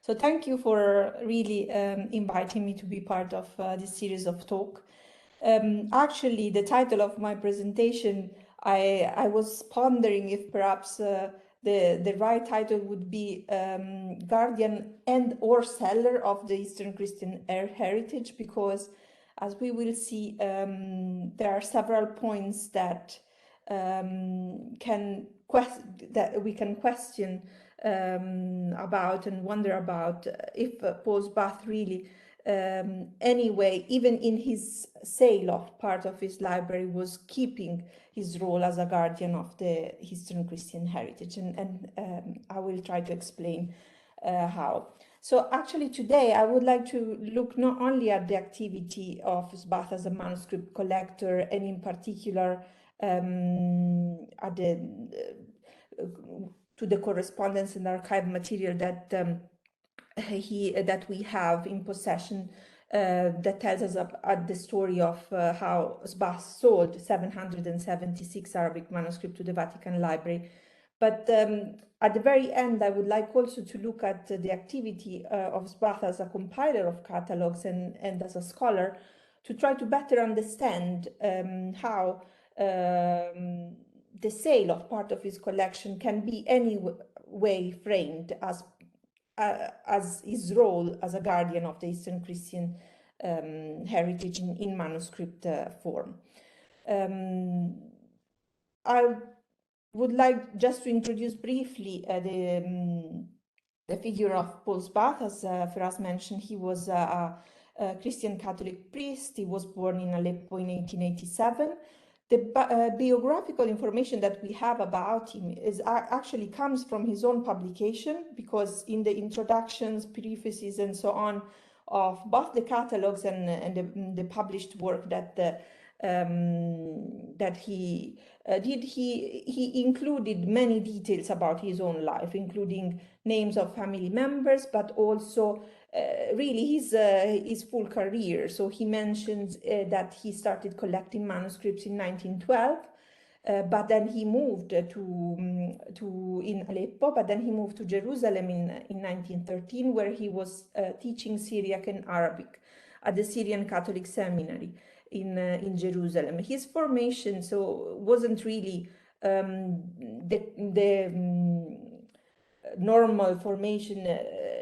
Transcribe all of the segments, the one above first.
So thank you for really inviting me to be part of this series of talk. Actually, the title of my presentation, I was pondering if perhaps the right title would be Guardian and or Seller of the Eastern Christian Heritage, because as we will see, there are several points that we can question about and wonder about if Paul Sbath really anyway, even in his sale of part of his library, was keeping his role as a guardian of the Eastern Christian heritage, and I will try to explain how. So actually today I would like to look not only at the activity of Sbath as a manuscript collector, and in particular at to the correspondence and archive material that that we have in possession, that tells us the story of how Sbath sold 776 Arabic manuscripts to the Vatican Library. But at the very end, I would like also to look at the activity of Sbath as a compiler of catalogues and as a scholar, to try to better understand how the sale of part of his collection can be any way framed as his role as a guardian of the Eastern Christian heritage in manuscript form. I would like just to introduce briefly the figure of Paul Sbath. As Firas mentioned, he was a Christian Catholic priest. He was born in Aleppo in 1887. The biographical information that we have about him actually comes from his own publication, because in the introductions, prefaces, and so on of both the catalogues and the published work that he did, he included many details about his own life, including names of family members, but also really his full career. So he mentions that he started collecting manuscripts in 1912, but then he moved to in Aleppo, but then he moved to Jerusalem in 1913, where he was teaching Syriac and Arabic at the Syrian Catholic Seminary in Jerusalem. His formation wasn't really the normal formation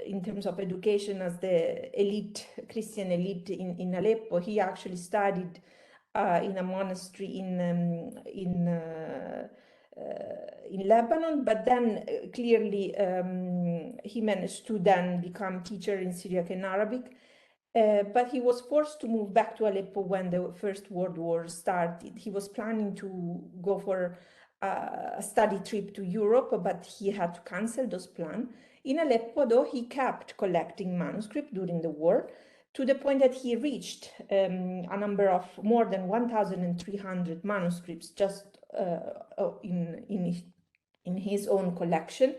in terms of education as the elite, Christian elite in Aleppo. He actually studied in a monastery in Lebanon, but then clearly he managed to then become teacher in Syriac and Arabic. But he was forced to move back to Aleppo when the First World War started. He was planning to go for a study trip to Europe, but he had to cancel those plans. In Aleppo, though, he kept collecting manuscripts during the war, to the point that he reached a number of more than 1,300 manuscripts just in his own collection.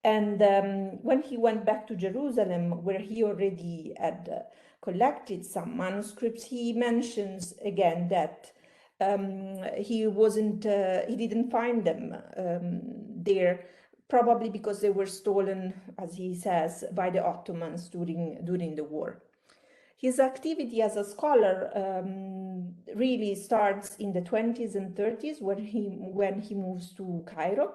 And when he went back to Jerusalem, where he already had collected some manuscripts, he mentions again that he didn't find them there, probably because they were stolen, as he says, by the Ottomans during the war. His activity as a scholar really starts in the 20s and 30s, when he moves to Cairo,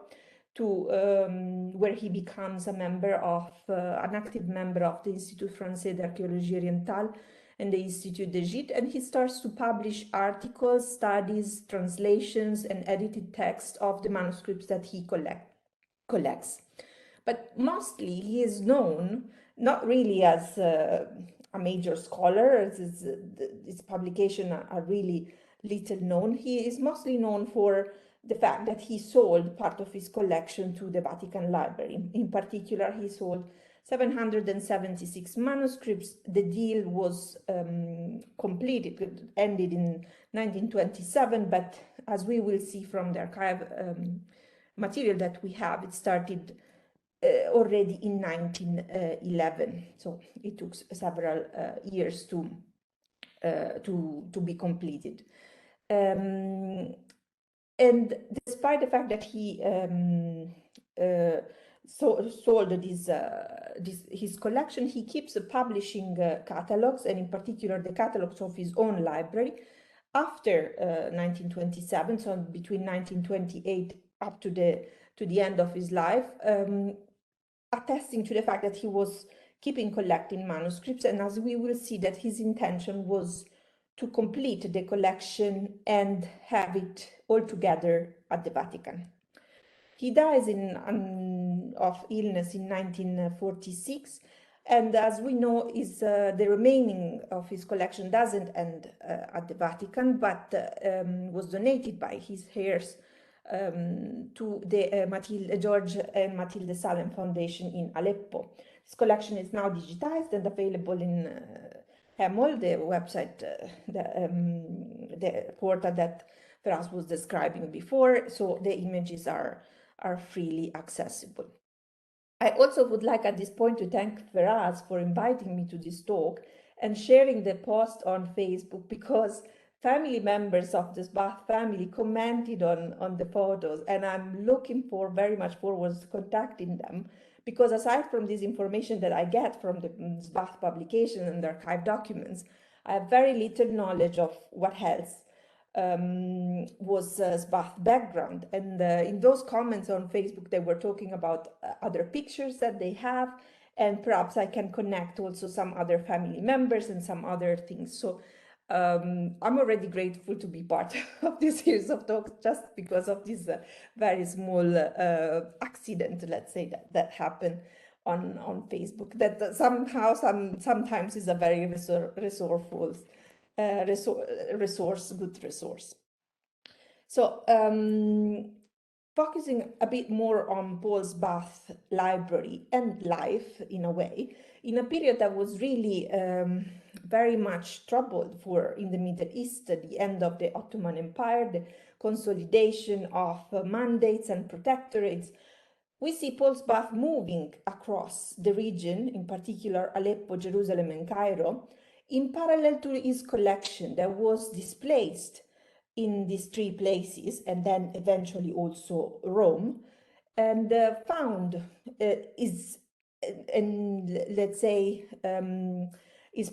where he becomes an active member of the Institut Français d'Archéologie Orientale and the Institut de Gite, and he starts to publish articles, studies, translations, and edited texts of the manuscripts that he collects. But mostly he is known not really as a major scholar. His publications are really little known. He is mostly known for the fact that he sold part of his collection to the Vatican Library. In particular, he sold 776 manuscripts. The deal was completed, it ended in 1927, but as we will see from the archive material that we have, it started already in 1911. So it took several years to be completed. And despite the fact that he sold his collection, he keeps publishing catalogues, and in particular the catalogues of his own library after 1927, so between 1928 up to the end of his life, attesting to the fact that he was collecting manuscripts, and as we will see, that his intention was to complete the collection and have it all together at the Vatican. He dies of illness in 1946, and as we know, the remaining of his collection doesn't end at the Vatican, but was donated by his heirs to the George and Matilde Salem Foundation in Aleppo. His collection is now digitized and available in Hemol, the website, the portal that Feras was describing before, so the images are freely accessible. I also would like at this point to thank Feras for inviting me to this talk and sharing the post on Facebook, because family members of the Sbath family commented on the photos, and I'm looking very much forward to contacting them, because aside from this information that I get from the Sbath publication and the archive documents, I have very little knowledge of what else was Sbath background. And in those comments on Facebook, they were talking about other pictures that they have, and perhaps I can connect also some other family members and some other things. So I'm already grateful to be part of this series of talks, just because of this very small accident, let's say, that happened on Facebook, that somehow sometimes is a very resourceful good resource. So focusing a bit more on Paul Sbath's library and life, in a way, in a period that was really very much troubled in the Middle East, the end of the Ottoman Empire, the consolidation of mandates and protectorates, we see Paul Sbath moving across the region, in particular Aleppo, Jerusalem, and Cairo, in parallel to his collection that was displaced in these three places, and then eventually also Rome, and found his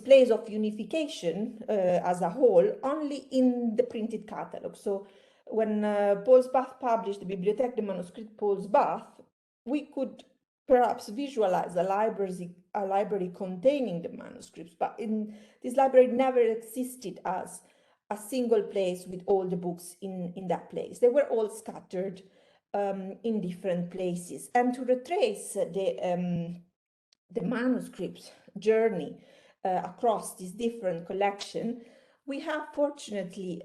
place of unification as a whole only in the printed catalog. So when Paul Sbath published the Bibliothèque des Manuscrits Paul Sbath, we could perhaps visualize a library containing the manuscripts, but this library never existed as a single place with all the books in that place. They were all scattered in different places. And to retrace the manuscript journey across this different collection, we have fortunately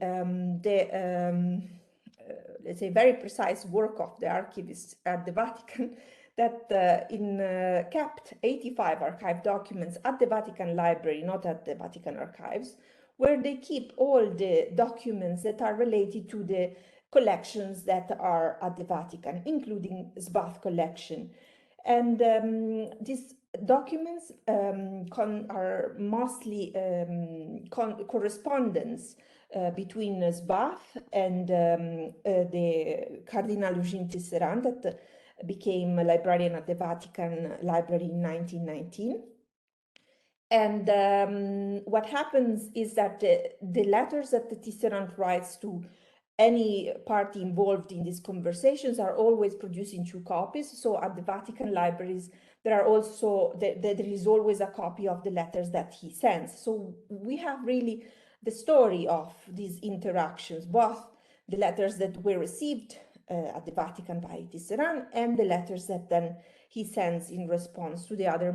let's say, very precise work of the archivists at the Vatican that kept 85 archive documents at the Vatican Library, not at the Vatican Archives, where they keep all the documents that are related to the collections that are at the Vatican, including Sbath collection. And these documents are mostly correspondence between Sbath and the Cardinal Eugene Tisserand, that became a librarian at the Vatican Library in 1919. And what happens is that the letters that the Tisserand writes to any party involved in these conversations are always produced in 2 copies. So at the Vatican libraries, there is always a copy of the letters that he sends. So we have really the story of these interactions, both the letters that were received at the Vatican by Tisserand and the letters that then he sends in response to the other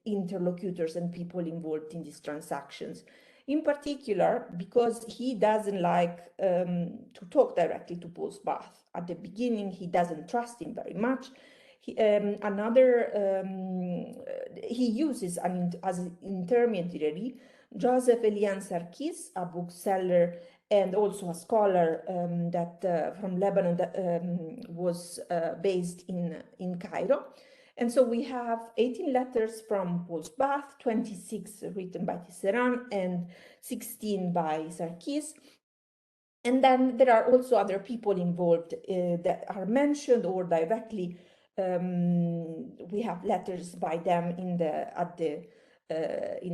interlocutors and people involved in these transactions. In particular, because he doesn't like to talk directly to Paul Sbath. At the beginning, he doesn't trust him very much. He uses as an intermediary Joseph Elian Sarkis, a bookseller and also a scholar from Lebanon that was based in Cairo. And so we have 18 letters from Paul Sbath, 26 written by Tisserand and 16 by Sarkis. And then there are also other people involved that are mentioned or directly We have letters by them in the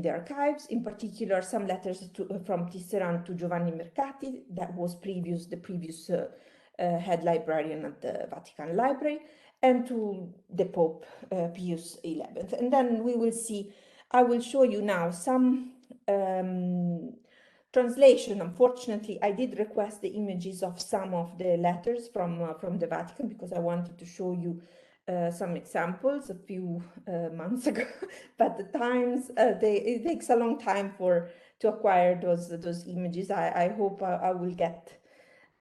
archives, in particular some letters from Tisserand to Giovanni Mercati, that was the previous head librarian at the Vatican Library, and to the Pope Pius XI. And then we will see, I will show you now some translation. Unfortunately, I did request the images of some of the letters from the Vatican because I wanted to show you some examples a few months ago, but the times it takes a long time to acquire those images. I hope I will get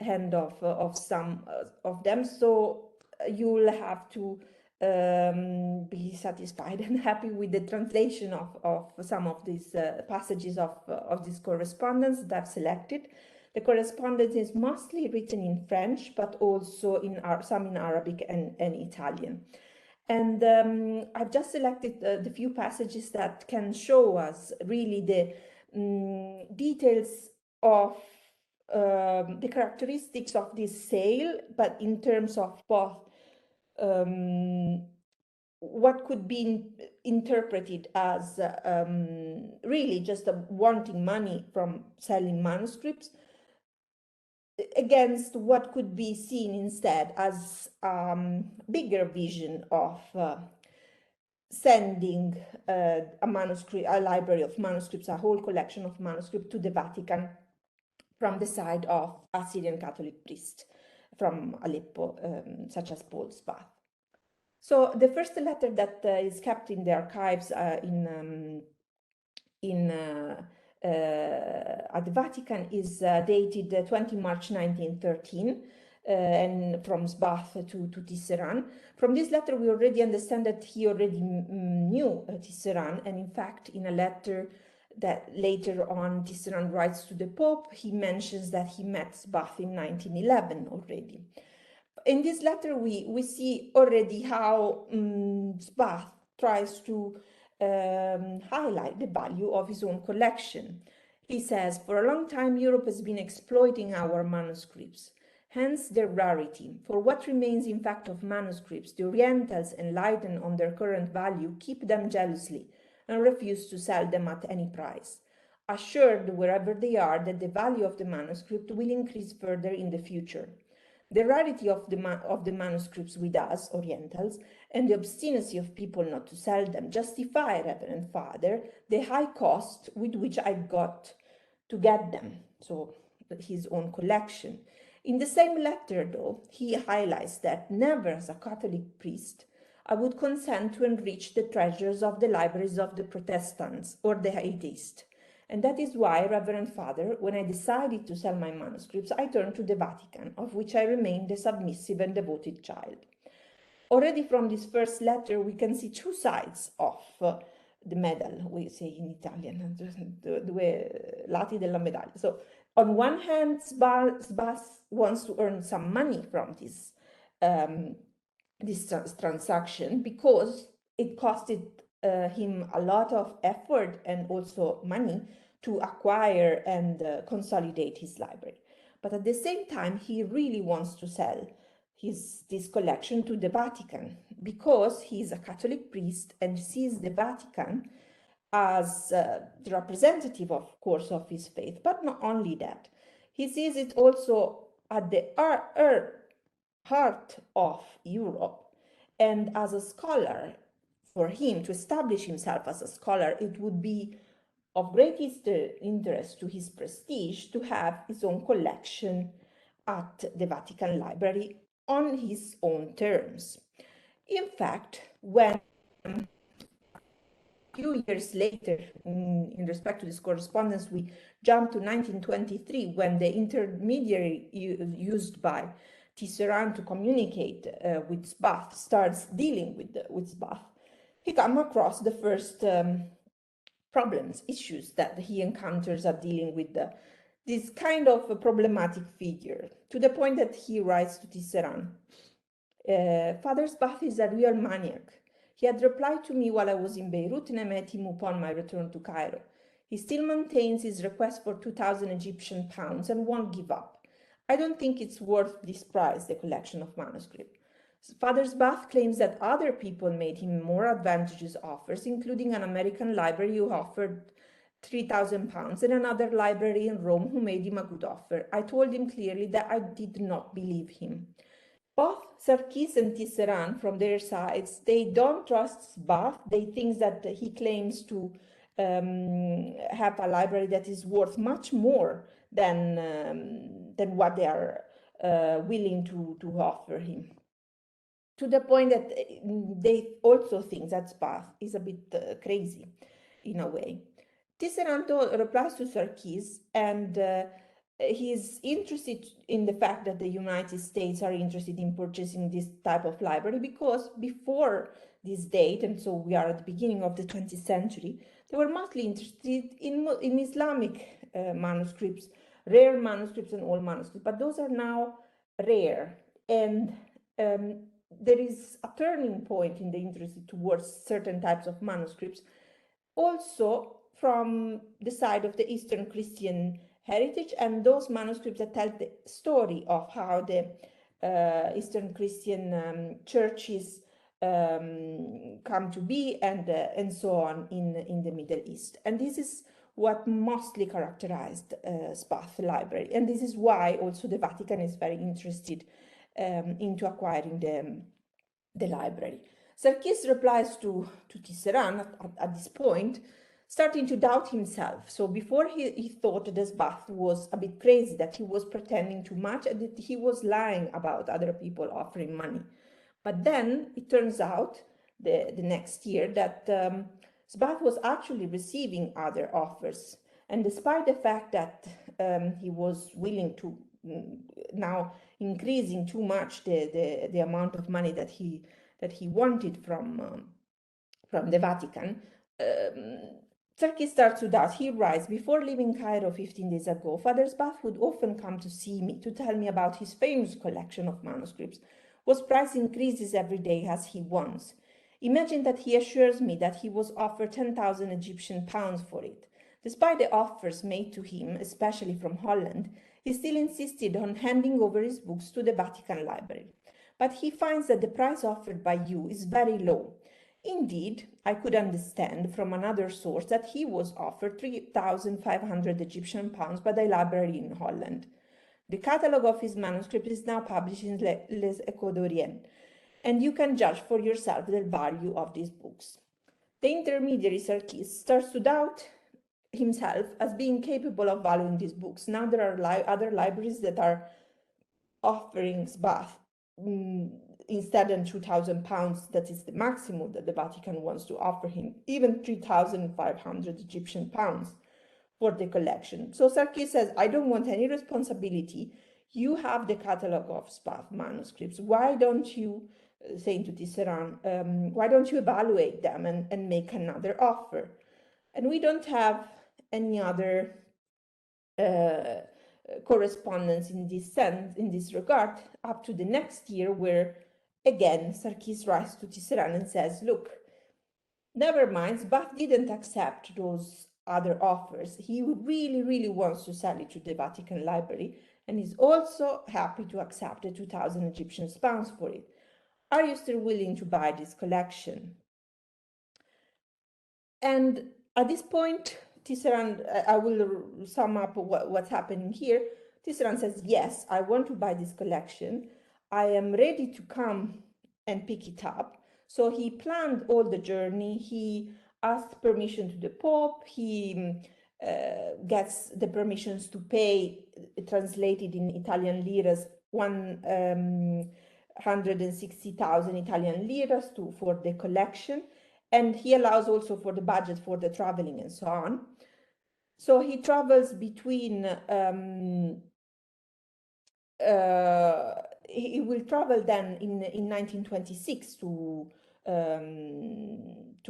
hand of some of them, so you will have to be satisfied and happy with the translation of some of these passages of this correspondence that I've selected. The correspondence is mostly written in French, but also some in Arabic and Italian. And I've just selected the few passages that can show us really the details of the characteristics of this sale, but in terms of both what could be interpreted as really just wanting money from selling manuscripts, against what could be seen instead as bigger vision of sending a library of manuscripts, a whole collection of manuscripts to the Vatican from the side of a Syrian Catholic priest from Aleppo, such as Paul Sbath. So the first letter that is kept in the archives at the Vatican is dated 20 March 1913, and from Sbath to Tisserand. From this letter, we already understand that he already knew Tisserand, and in fact, in a letter that later on Tisserand writes to the Pope, he mentions that he met Sbath in 1911 already. In this letter, we see already how Sbath tries to highlight the value of his own collection. He says, "For a long time, Europe has been exploiting our manuscripts, hence their rarity. For what remains, in fact, of manuscripts, the Orientals, enlightened on their current value, keep them jealously and refuse to sell them at any price, assured wherever they are that the value of the manuscript will increase further in the future. The rarity of the manuscripts with us, Orientals, and the obstinacy of people not to sell them justify, Reverend Father, the high cost with which I got to get them," so his own collection. In the same letter, though, he highlights that never as a Catholic priest I would consent to enrich the treasures of the libraries of the Protestants or the atheists. And that is why, Reverend Father, when I decided to sell my manuscripts, I turned to the Vatican, of which I remained a submissive and devoted child. Already from this first letter, we can see two sides of the medal, we say in Italian, due lati della medaglia. So on one hand, Sbath wants to earn some money from this transaction because it costed him a lot of effort and also money to acquire and consolidate his library. But at the same time, he really wants to sell this collection to the Vatican because he is a Catholic priest and sees the Vatican as the representative, of course, of his faith. But not only that, he sees it also at the heart of Europe. And as a scholar, for him to establish himself as a scholar, it would be of greatest interest to his prestige to have his own collection at the Vatican Library on his own terms. In fact, when a few years later, in respect to this correspondence, we jump to 1923, when the intermediary used by Tisserand to communicate with Sbath starts dealing with Sbath, he comes across the first issues that he encounters at dealing with this kind of a problematic figure, to the point that he writes to Tisserand, "Father Sbath is a real maniac. He had replied to me while I was in Beirut, and I met him upon my return to Cairo. He still maintains his request for 2,000 Egyptian pounds and won't give up. I don't think it's worth this price, the collection of manuscript. Father Sbath claims that other people made him more advantageous offers, including an American library who offered £3,000 and another library in Rome who made him a good offer. I told him clearly that I did not believe him. Both Sarkis and Tisserand, from their sides, they don't trust Sbath. They think that he claims to have a library that is worth much more than what they are willing to offer him. To the point that they also think that Sbath is a bit crazy in a way. Tisserand replies to Sarkis, and he is interested in the fact that the United States are interested in purchasing this type of library because before this date, and so we are at the beginning of the 20th century, they were mostly interested in Islamic manuscripts, rare manuscripts and old manuscripts, but those are now rare, and there is a turning point in the interest towards certain types of manuscripts, also from the side of the Eastern Christian heritage and those manuscripts that tell the story of how the Eastern Christian churches come to be and so on in the Middle East. And this is what mostly characterized Sbath Library. And this is why also the Vatican is very interested into acquiring the library. Sarkis replies to Tisserand at this point, starting to doubt himself. So before he thought that Sbath was a bit crazy, that he was pretending too much, and that he was lying about other people offering money. But then it turns out the next year that Sbath was actually receiving other offers. And despite the fact that he was willing to now increasing too much the amount of money that he wanted from the Vatican, Sarkis starts to doubt. He writes, before leaving Cairo 15 days ago, Father Sbath would often come to see me to tell me about his famous collection of manuscripts, whose price increases every day as he wants. Imagine that he assures me that he was offered 10,000 Egyptian pounds for it. Despite the offers made to him, especially from Holland, he still insisted on handing over his books to the Vatican Library. But he finds that the price offered by you is very low. Indeed, I could understand from another source that he was offered 3,500 Egyptian pounds by the library in Holland. The catalogue of his manuscript is now published in Les Échos d'Orient, and you can judge for yourself the value of these books. The intermediary Sarkis starts to doubt himself as being capable of valuing these books. Now there are other libraries that are offering Sbath instead of 2,000 pounds, that is the maximum that the Vatican wants to offer him, even 3,500 Egyptian pounds for the collection. So Sarkis says, I don't want any responsibility. You have the catalogue of Sbath manuscripts. Why don't you, saying to Tisserand, why don't you evaluate them and make another offer? And we don't have any other correspondence in this sense, in this regard, up to the next year, where again Sarkis writes to Tisserand and says, look, never mind, Sbath didn't accept those other offers. He really wants to sell it to the Vatican Library, and is also happy to accept the 2,000 Egyptian pounds for it. Are you still willing to buy this collection? And at this point, Tisserand, I will sum up what's happening here. Tisserand says, yes, I want to buy this collection. I am ready to come and pick it up. So he planned all the journey. He asked permission to the Pope. He gets the permissions to pay, translated in Italian liras, 160,000 Italian liras for the collection. And he allows also for the budget for the traveling and so on. So he travels between, he will travel then in 1926 to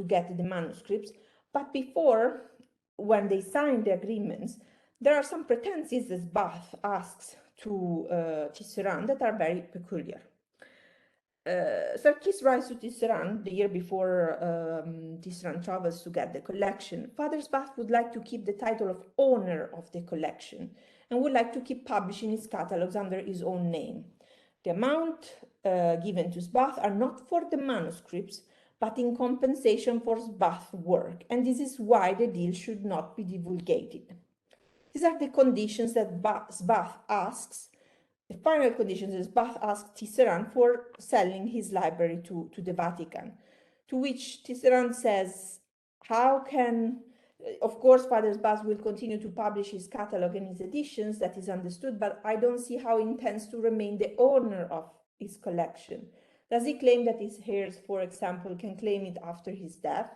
get the manuscripts. But before, when they sign the agreements, there are some pretenses that Sbath asks to Tisserand that are very peculiar. Sarkis writes to Tisserand the year before Tisserand travels to get the collection. Father Sbath would like to keep the title of owner of the collection and would like to keep publishing his catalogues under his own name. The amount given to Sbath are not for the manuscripts, but in compensation for Sbath's work, and this is why the deal should not be divulgated. These are the conditions that Sbath asks, the final conditions that Sbath asked Tisserand for selling his library to the Vatican, to which Tisserand says, how can, of course, Father Sbath will continue to publish his catalog and his editions, that is understood, but I don't see how he intends to remain the owner of his collection. Does he claim that his heirs, for example, can claim it after his death?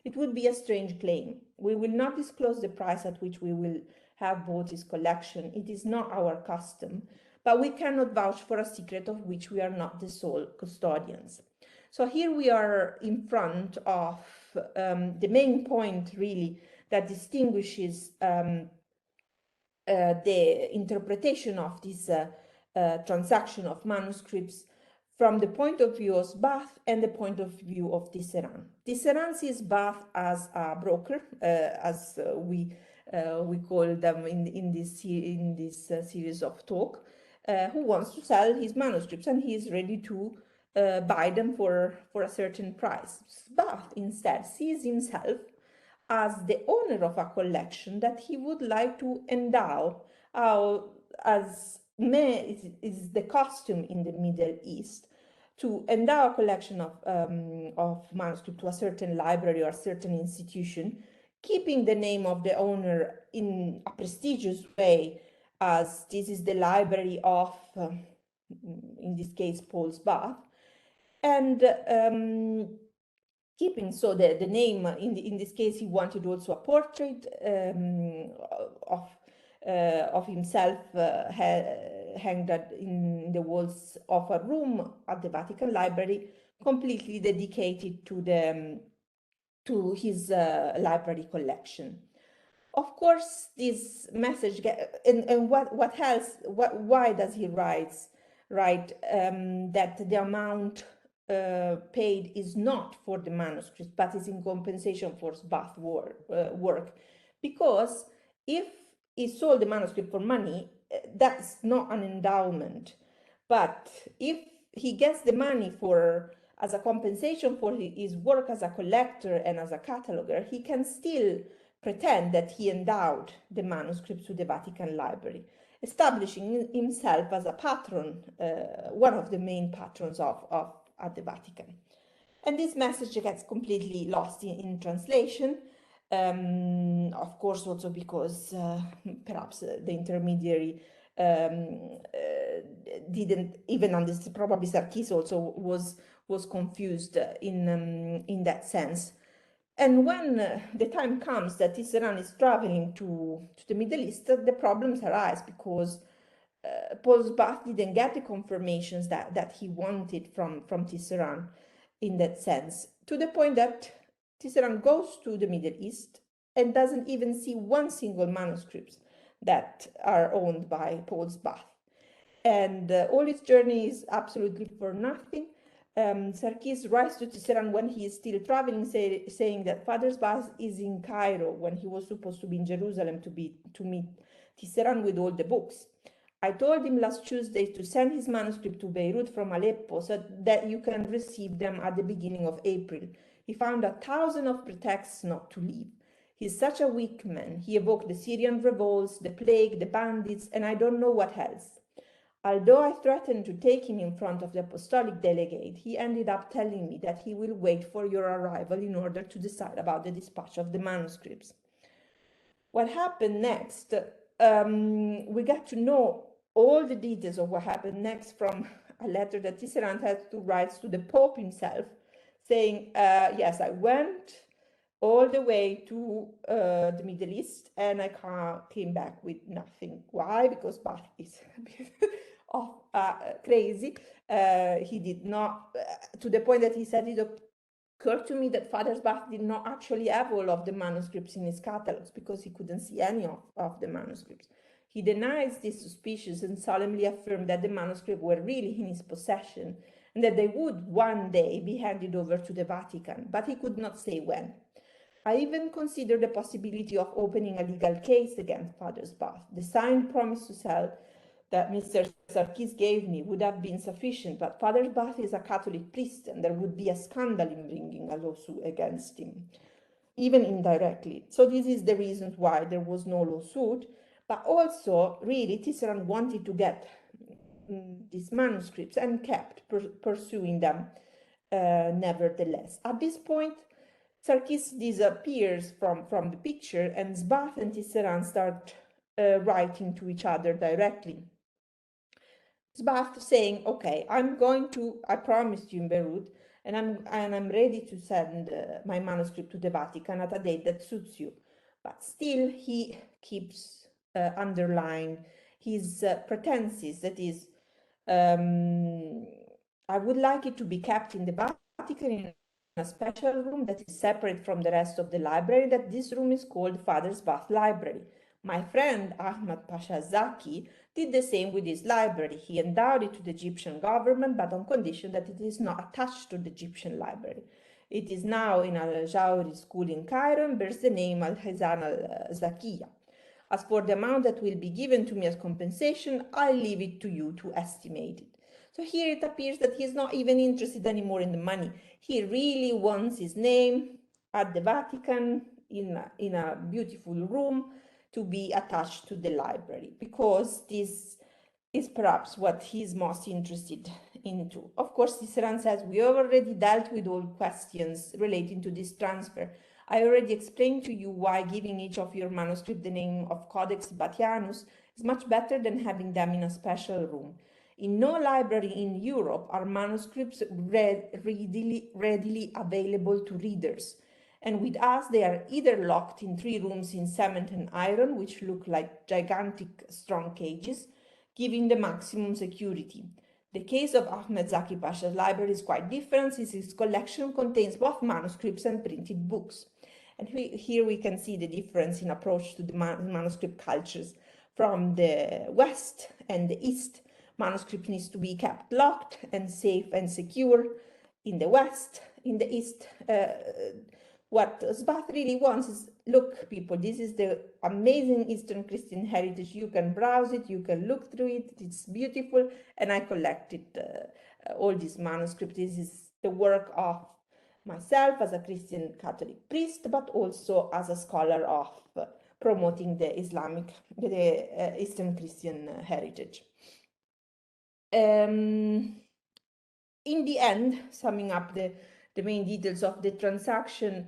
It would be a strange claim. We will not disclose the price at which we will have bought his collection. It is not our custom, but we cannot vouch for a secret of which we are not the sole custodians. So here we are in front of the main point, really, that distinguishes the interpretation of this transaction of manuscripts from the point of view of Sbath and the point of view of Tisserand. Tisserand sees Sbath as a broker, as we call them in this series of talk, who wants to sell his manuscripts, and he is ready to buy them for a certain price. Sbath instead sees himself as the owner of a collection that he would like to endow, as is the custom in the Middle East, to endow a collection of manuscript to a certain library or a certain institution, keeping the name of the owner in a prestigious way, as this is the library of, in this case, Paul Sbath, and keeping so the name, in this case, he wanted also a portrait of himself hanged in the walls of a room at the Vatican Library, completely dedicated to his library collection. Of course, this message, and what else? Why does he write that the amount paid is not for the manuscripts, but is in compensation for Sbath's work? Because if he sold the manuscript for money, that's not an endowment. But if he gets the money as a compensation for his work as a collector and as a cataloger, he can still pretend that he endowed the manuscripts to the Vatican Library, establishing himself as a patron, one of the main patrons at the Vatican. And this message gets completely lost in translation, of course, also because perhaps the intermediary didn't even understand. Probably Sarkis also was confused in that sense. And when the time comes that Tisserand is traveling to the Middle East, the problems arise because Paul Sbath didn't get the confirmations that he wanted from Tisserand in that sense, to the point that Tisserand goes to the Middle East and doesn't even see one single manuscript that are owned by Paul Sbath. And all his journey is absolutely for nothing. Sarkis writes to Tisserand when he is still traveling, saying that Father Sbath is in Cairo when he was supposed to be in Jerusalem to meet Tisserand with all the books. I told him last Tuesday to send his manuscript to Beirut from Aleppo so that you can receive them at the beginning of April. He found 1,000 of pretexts not to leave. He's such a weak man. He evoked the Syrian revolts, the plague, the bandits, and I don't know what else. Although I threatened to take him in front of the apostolic delegate, he ended up telling me that he will wait for your arrival in order to decide about the dispatch of the manuscripts. What happened next? We got to know all the details of what happened next from a letter that Tisserand had to write to the Pope himself, saying, yes, I went all the way to the Middle East and I came back with nothing. Why? Because Sbath is crazy. He did not, to the point that he said, it occurred to me that Father Sbath did not actually have all of the manuscripts in his catalogues because he couldn't see any of the manuscripts. He denies these suspicions and solemnly affirmed that the manuscripts were really in his possession and that they would one day be handed over to the Vatican, but he could not say when. I even considered the possibility of opening a legal case against Father Sbath. The signed promise to sell that Mr. Sarkis gave me would have been sufficient, but Father Sbath is a Catholic priest, and there would be a scandal in bringing a lawsuit against him, even indirectly. So this is the reason why there was no lawsuit, but also really Tisserand wanted to get these manuscripts and kept pursuing them nevertheless. At this point, Sarkis disappears from the picture, and Sbath and Tisserand start writing to each other directly. Sbath saying, okay, I promised you in Beirut, and I'm ready to send my manuscript to the Vatican at a date that suits you. But still, he keeps underlying his pretenses, that is, I would like it to be kept in the Vatican in a special room that is separate from the rest of the library, that this room is called Father Sbath Library. My friend Ahmad Pasha Zaki did the same with his library. He endowed it to the Egyptian government, but on condition that it is not attached to the Egyptian library. It is now in Al-Jawri school in Cairo and bears the name Al-Hizan al-Zakiya. As for the amount that will be given to me as compensation, I leave it to you to estimate it. So here it appears that he's not even interested anymore in the money. He really wants his name at the Vatican in a beautiful room to be attached to the library, because this is perhaps what he's most interested into. Of course, Tisserand says, we have already dealt with all questions relating to this transfer. I already explained to you why giving each of your manuscript the name of Codex Batianus is much better than having them in a special room. In no library in Europe are manuscripts readily available to readers. And with us, they are either locked in 3 rooms in cement and iron, which look like gigantic strong cages, giving the maximum security. The case of Ahmed Zaki Pasha's library is quite different, since his collection contains both manuscripts and printed books. And here we can see the difference in approach to the manuscript cultures. From the West and the East, manuscript needs to be kept locked and safe and secure. In the West, in the East, what Sbath really wants is, look, people, this is the amazing Eastern Christian heritage. You can browse it, you can look through it, it's beautiful, and I collected all these manuscripts. This is the work of myself as a Christian Catholic priest, but also as a scholar of promoting the Eastern Christian heritage. In the end, summing up the main details of the transaction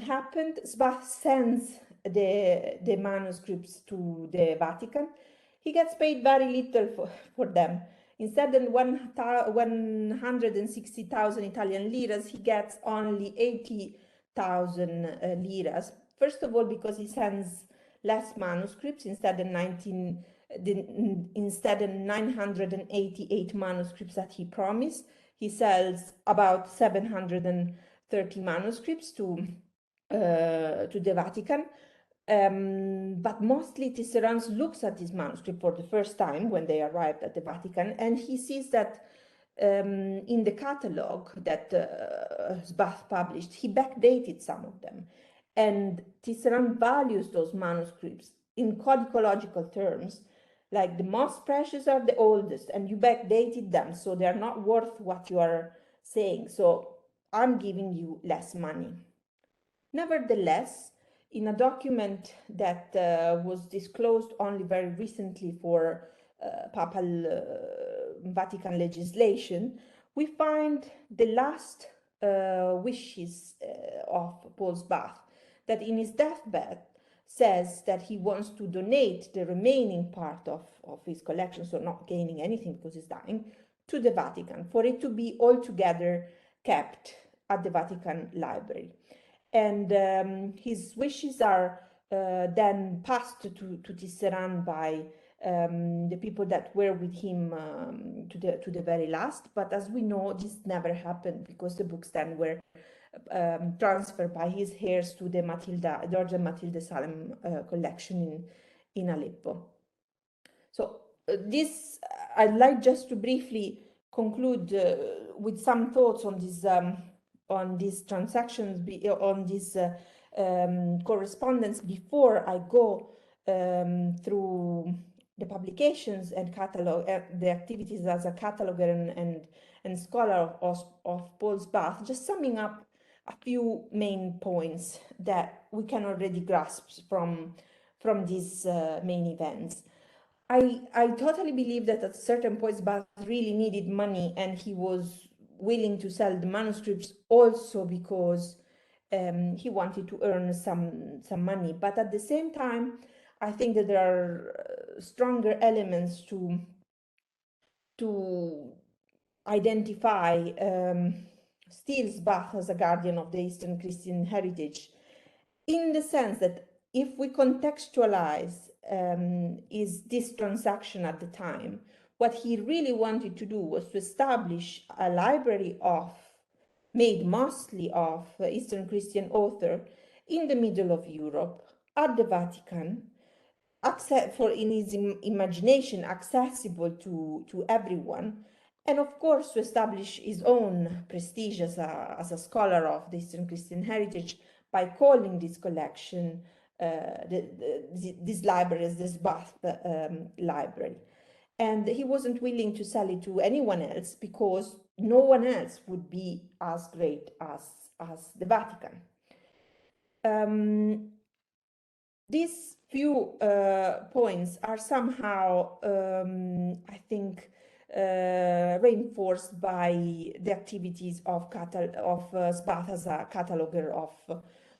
happened. Sbath sends the manuscripts to the Vatican. He gets paid very little for them. Instead of 160,000 Italian liras, he gets only 80,000 liras. First of all, because he sends less manuscripts. Instead of 988 manuscripts that he promised, he sells about 730 manuscripts to the Vatican. But mostly Tisserand looks at this manuscript for the first time when they arrived at the Vatican, and he sees that in the catalogue that Sbath published, he backdated some of them. And Tisserand values those manuscripts in codicological terms, like the most precious are the oldest, and you backdated them, so they're not worth what you are saying. So I'm giving you less money. Nevertheless, in a document that was disclosed only very recently for papal Vatican legislation, we find the last wishes of Paul Sbath, that in his deathbed says that he wants to donate the remaining part of his collection, so not gaining anything because he's dying, to the Vatican, for it to be altogether kept at the Vatican Library. And his wishes are then passed to Tisserand by the people that were with him to the very last. But as we know, this never happened, because the books then were transferred by his heirs to the George and Matilde Salem collection in Aleppo. So this, I'd like just to briefly conclude with some thoughts on this. On these transactions, on this correspondence, before I go through the publications and catalog, the activities as a cataloger and scholar of Paul Sbath, just summing up a few main points that we can already grasp from these main events. I totally believe that at a certain point Sbath really needed money, and he was willing to sell the manuscripts also because he wanted to earn some money. But at the same time, I think that there are stronger elements to identify still Sbath as a guardian of the Eastern Christian heritage, in the sense that if we contextualize is this transaction at the time, what he really wanted to do was to establish a library made mostly of Eastern Christian author in the middle of Europe at the Vatican, in his imagination accessible to everyone, and of course to establish his own prestige as a scholar of the Eastern Christian heritage by calling this collection this library as the Sbath library. And he wasn't willing to sell it to anyone else because no one else would be as great as the Vatican. These few points are somehow, I think, reinforced by the activities of Sbath as a cataloger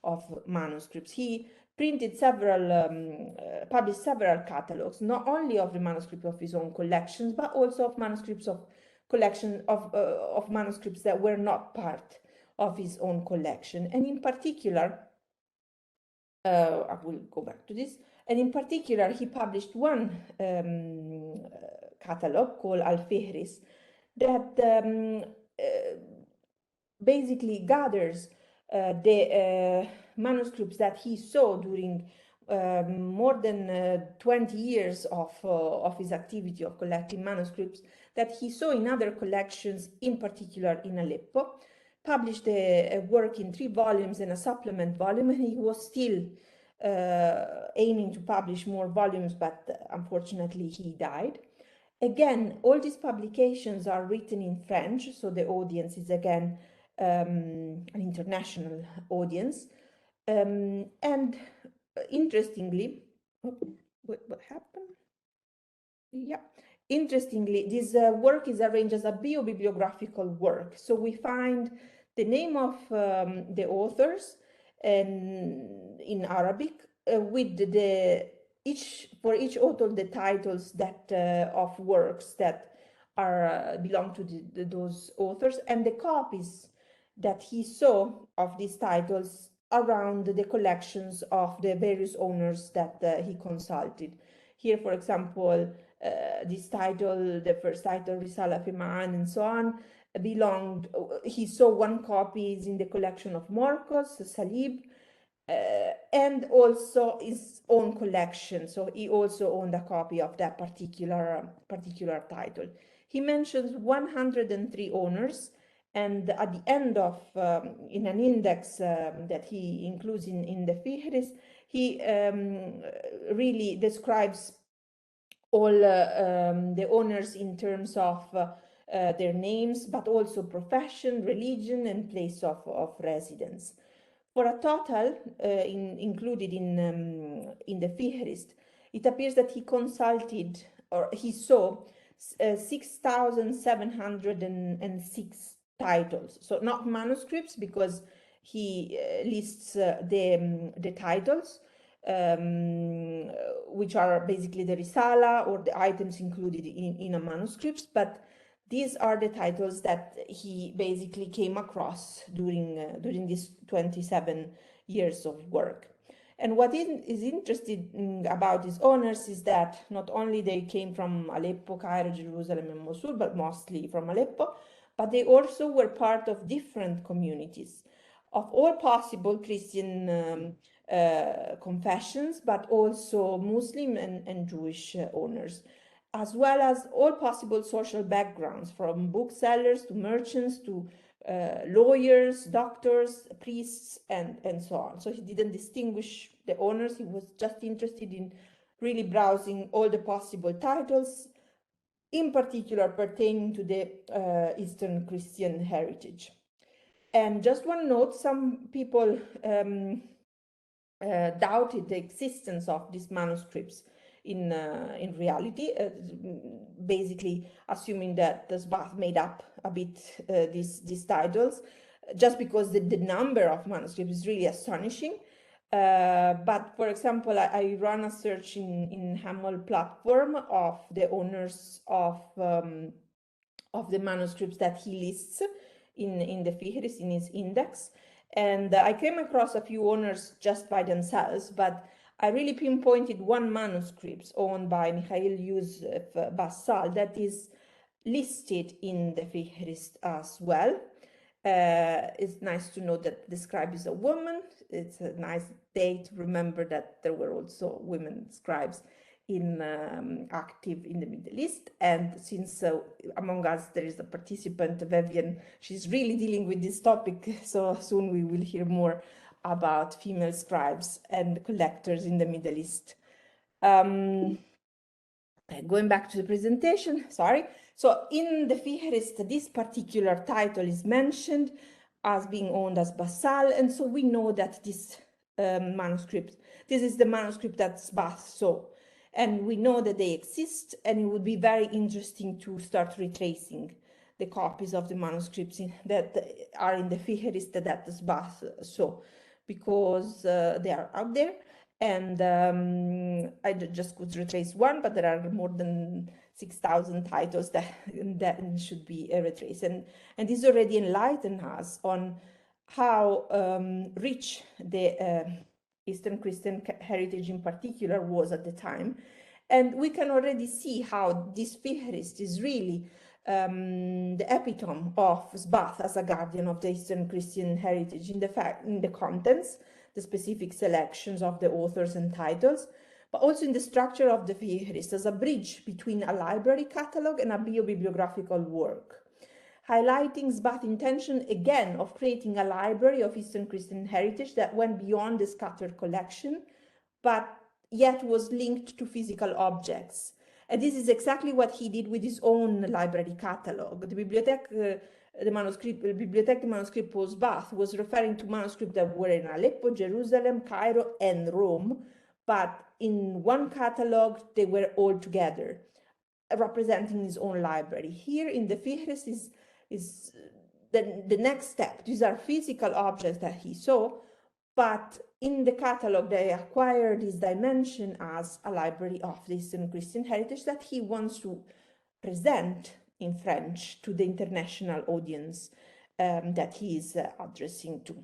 of manuscripts. He printed published several catalogs, not only of the manuscripts of his own collections, but also of manuscripts of manuscripts that were not part of his own collection, and in particular. I will go back to this. And in particular, he published one catalog called Al-Fihris that basically gathers the manuscripts that he saw during more than 20 years of his activity of collecting manuscripts that he saw in other collections, in particular in Aleppo. Published a work in 3 volumes and a supplement volume, and he was still aiming to publish more volumes, but unfortunately he died. Again, all these publications are written in French, so the audience is again an international audience. And interestingly, what happened? Yeah. Interestingly, this work is arranged as a bio-bibliographical work. So we find the name of the authors in Arabic with for each author the titles that of works that are belong to those authors, and the copies that he saw of these titles around the collections of the various owners that he consulted. Here, for example, this title, the first title, Risala fi Ma'an, and so on, belonged, he saw one copy is in the collection of Morcos, Salib, and also his own collection. So he also owned a copy of that particular title. He mentions 103 owners, and at the end of, in an index that he includes in the Fihris, he really describes all the owners in terms of their names, but also profession, religion, and place of residence. For a total included in the Fihrist, it appears that he consulted or he saw 6,706 titles. So not manuscripts, because he lists the titles, which are basically the risala or the items included in a manuscript, but these are the titles that he basically came across during these 27 years of work. And what is interesting about these owners is that not only they came from Aleppo, Cairo, Jerusalem, and Mosul, but mostly from Aleppo, but they also were part of different communities of all possible Christian confessions, but also Muslim and Jewish owners, as well as all possible social backgrounds, from booksellers to merchants to lawyers, doctors, priests, and so on. So he didn't distinguish the owners. He was just interested in really browsing all the possible titles, in particular pertaining to the Eastern Christian heritage. And just one note, some people doubted the existence of these manuscripts in reality, basically assuming that the Sbath made up a bit these titles, just because the number of manuscripts is really astonishing. But for example, I ran a search in Hamel platform of the owners of the manuscripts that he lists in the Fihrist, in his index. And I came across a few owners just by themselves, but I really pinpointed one manuscript owned by Mikhail Yusuf Bassal that is listed in the Fihrist as well. It's nice to know that the scribe is a woman. It's a nice day to remember that there were also women scribes active in the Middle East. And since among us there is a participant, Vivian, she's really dealing with this topic, so soon we will hear more about female scribes and collectors in the Middle East. Going back to the presentation, sorry. So in the Fihrist, this particular title is mentioned as being owned as Bassal, and so we know that this manuscript, this is the manuscript that Sbath saw. And we know that they exist, and it would be very interesting to start retracing the copies of the manuscripts that are in the Fihrist that Sbath saw, because they are out there. And I just could retrace one, but there are more than 6,000 titles that should be retraced. And this already enlightened us on how rich the Eastern Christian heritage in particular was at the time. And we can already see how this Fihrist is really the epitome of Sbath as a guardian of the Eastern Christian heritage in the contents, the specific selections of the authors and titles, but also in the structure of the Fihrist as a bridge between a library catalog and a bio-bibliographical work, highlighting Sbath's intention again of creating a library of Eastern Christian heritage that went beyond the scattered collection, but yet was linked to physical objects. And this is exactly what he did with his own library catalog. The Bibliothèque de Manuscript Paul Sbath was referring to manuscripts that were in Aleppo, Jerusalem, Cairo, and Rome, but in one catalog they were all together, representing his own library. Here in the Fihrist is the next step. These are physical objects that he saw, but in the catalog they acquire this dimension as a library of the Eastern Christian heritage that he wants to present in French to the international audience that he is addressing to.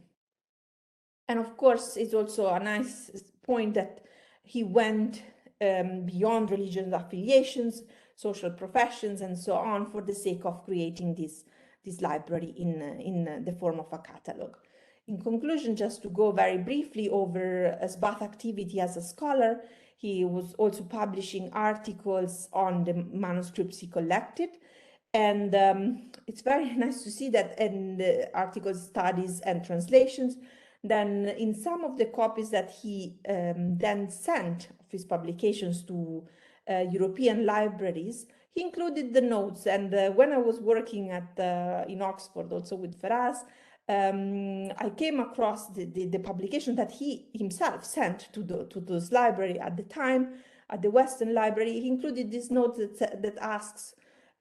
And of course, it's also a nice point that he went beyond religious affiliations, social professions, and so on, for the sake of creating this library in the form of a catalog. In conclusion, just to go very briefly over Sbath's activity as a scholar, he was also publishing articles on the manuscripts he collected. And it's very nice to see that in the articles, studies, and translations, then in some of the copies that he then sent of his publications to European libraries, he included the notes. And when I was working in Oxford, also with Feraz, I came across the publication that he himself sent to this library at the time, at the Western Library. He included this note that asks,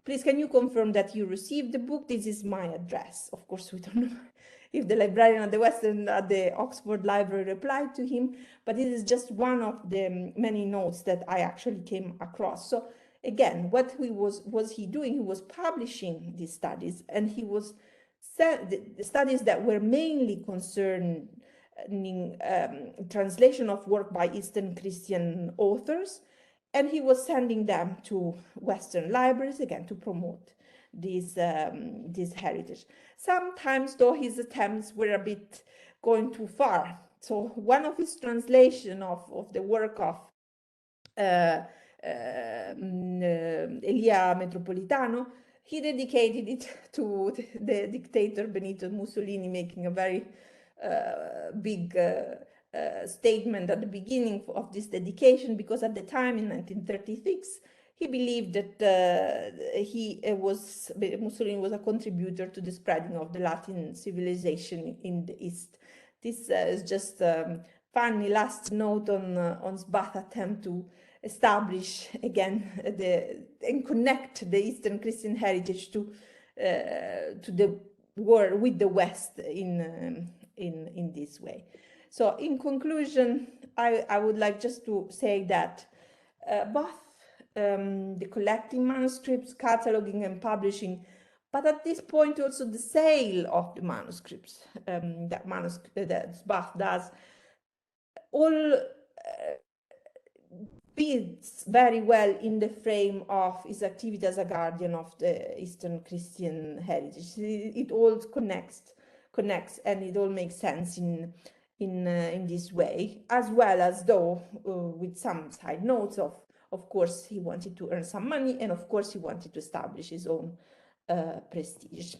"Please, can you confirm that you received the book? This is my address." Of course, we don't know if the librarian at the Oxford Library replied to him, but this is just one of the many notes that I actually came across. So again, what was he doing? He was publishing these studies, and he was the studies that were mainly concerning translation of work by Eastern Christian authors, and he was sending them to Western libraries, again, to promote this heritage. Sometimes, though, his attempts were a bit going too far. So one of his translation of the work of Elia Metropolitano, he dedicated it to the dictator Benito Mussolini, making a very big statement at the beginning of this dedication, because at the time in 1936, he believed that Mussolini was a contributor to the spreading of the Latin civilization in the East. This is just funny last note on Sbath's attempt to establish again and connect the Eastern Christian heritage to the world with the West in this way. So in conclusion, I would like just to say that both the collecting manuscripts, cataloging and publishing, but at this point also the sale of the manuscripts that Sbath does, all fits very well in the frame of his activity as a guardian of the Eastern Christian heritage. It all connects, and it all makes sense in this way, as well as though with some side notes of course he wanted to earn some money, and of course he wanted to establish his own prestige.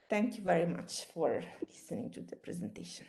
Thank you very much for listening to the presentation.